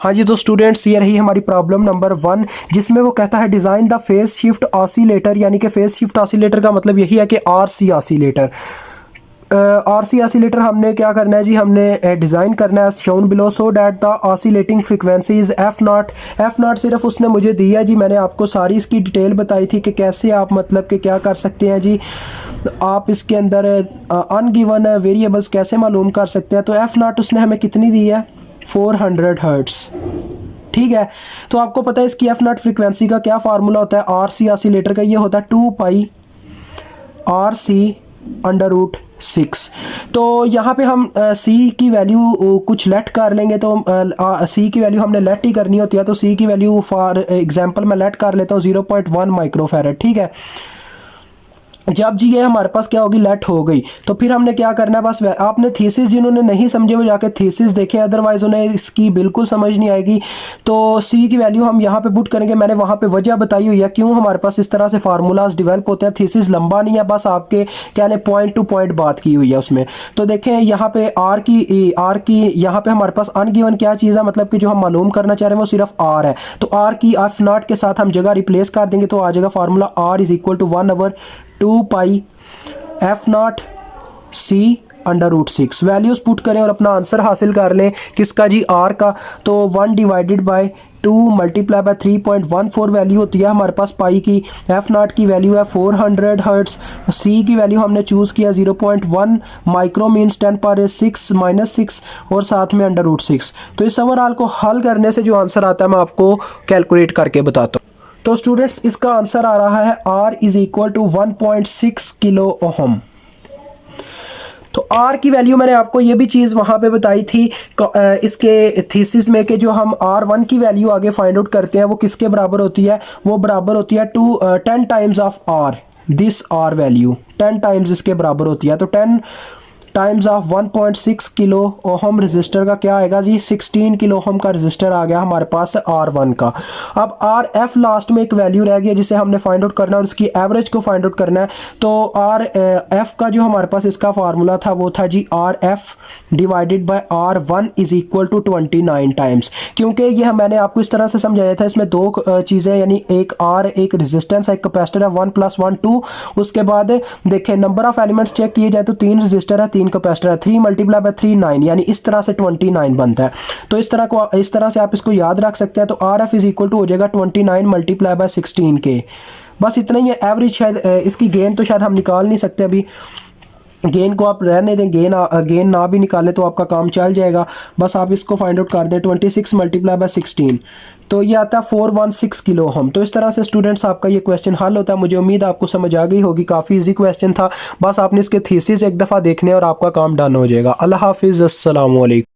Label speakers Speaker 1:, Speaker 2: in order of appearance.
Speaker 1: हाँ जी, तो स्टूडेंट्स ये रही हमारी प्रॉब्लम नंबर 1, जिसमें वो कहता है design the phase shift oscillator, यानी कि फेज शिफ्ट ऑसिलेटर का मतलब यही है कि आरसी ऑसिलेटर। आरसी ऑसिलेटर हमने क्या करना है जी, हमने डिज़ाइन करना है shown below so that the oscillating frequency is F not. F not सिर्फ उसने मुझे दिया जी, मैंने आपको सारी इसकी डिटेल बताई थी कि कैसे आप मतलब कि क्या कर सकते हैं जी, आप इसके अंदर अनगिवन वेरिएबल्स कैसे मालूम कर सकते हैं। तो एफ नॉट उसने हमें कितनी दी है, 400 हर्ट्स। ठीक है, तो आपको पता है इसकी एफ नॉट फ्रीक्वेंसी का क्या फार्मूला होता है आरसी ऑसिलेटर का, ये होता है 2 पाई आर सी √6। तो यहाँ पे हम सी की वैल्यू कुछ लेट कर लेंगे, तो सी की वैल्यू हमने लेट ही करनी होती है, तो सी की वैल्यू फॉर एग्जांपल मैं लेट कर लेता हूँ 0.1 माइक्रोफैरड। ठीक है, जब जी ये हमारे पास क्या होगी, लेट हो गई, तो फिर हमने क्या करना है, बस आपने थीसिस जिन्होंने नहीं समझे वो जाके थीसिस देखें, अदरवाइज उन्हें इसकी बिल्कुल समझ नहीं आएगी। तो सी की वैल्यू हम यहाँ पे पुट करेंगे, मैंने वहाँ पे वजह बताई हुई है क्यों हमारे पास इस तरह से फार्मूलाज डेवलप होते हैं। थीसिस लंबा नहीं है, बस आपके क्या लें पॉइंट टू पॉइंट बात की हुई है उसमें। तो देखें यहाँ पे आर की यहाँ पे हमारे पास अनगिवन क्या चीज़ है, मतलब कि जो हम मालूम करना चाह रहे हैं वो सिर्फ आर है, तो आर की एफ नॉट के साथ हम जगह रिप्लेस कर देंगे, तो आ जाएगा formula are is equal to 1/2 pi f naught c √6। Values put करें और अपना आंसर हासिल कर लें किसका जी, आर का। तो 1/2 मल्टीप्लाई बाय 3.14 वैल्यू होती है हमारे पास पाई की। एफ नॉट की वैल्यू है 400 हर्ट्स। सी की वैल्यू हमने चूज़ किया 0.1 माइक्रो मीन्स 10⁻⁶ और साथ में √6। तो इस सवाल को हल करने से जो आंसर आता है मैं आपको कैलकुलेट करके बताता हूँ। तो स्टूडेंट्स इसका आंसर आ रहा है R is equal to 1.6 kilo ohm. तो R की वैल्यू मैंने आपको ये भी चीज़ वहाँ पे बताई थी इसके थीसिस में कि जो हम R1 की वैल्यू आगे फाइंड आउट करते हैं वो किसके बराबर होती है, वो बराबर होती है 10 times of R, this R value 10 times इसके बराबर होती है। तो 10 times of 1.6 kilo ohm register का क्या आएगा जी, 16 किलो ओहम का रजिस्टर आ गया हमारे पास R1 का। अब RF लास्ट में एक वैल्यू रह गया जिसे हमने फाइंड आउट करना है और उसकी एवरेज को फाइंड आउट करना है। तो RF का जो हमारे पास इसका फार्मूला था वो था जी RF divided by R1 is equal to 29 times. क्योंकि ये मैंने आपको इस तरह से समझाया था, इसमें दो चीज़ें यानी एक R एक रेजिस्टेंस एक कैपेसिटर है, 1 + 1 2। उसके बाद देखें नंबर ऑफ एलिमेंट्स चेक किए जाए तो 3 रजिस्टर है 3 कैपेसिटर है, 3 × 3 9, यानी इस तरह से 29 बनता है। तो इस तरह से आप इसको याद रख सकते हैं। तो RF इज इक्वल टू हो जाएगा 29 × 16 के। बस इतना ही है। एवरेज शायद इसकी गेन तो शायद हम निकाल नहीं सकते अभी, गेन को आप रहने दें, गेन ना भी निकाले तो आपका काम चल जाएगा। बस आप इसको फाइंड आउट कर दें 26 × 16, तो ये आता है 416 किलो ओहम। तो इस तरह से स्टूडेंट्स आपका ये क्वेश्चन हल होता है। मुझे उम्मीद आपको समझ आ गई होगी, काफ़ी इजी क्वेश्चन था। बस आपने इसके थीसिस एक दफ़ा देखने और आपका काम डन हो जाएगा। अल्लाह हाफिज़, अस्सलाम वालेकुम।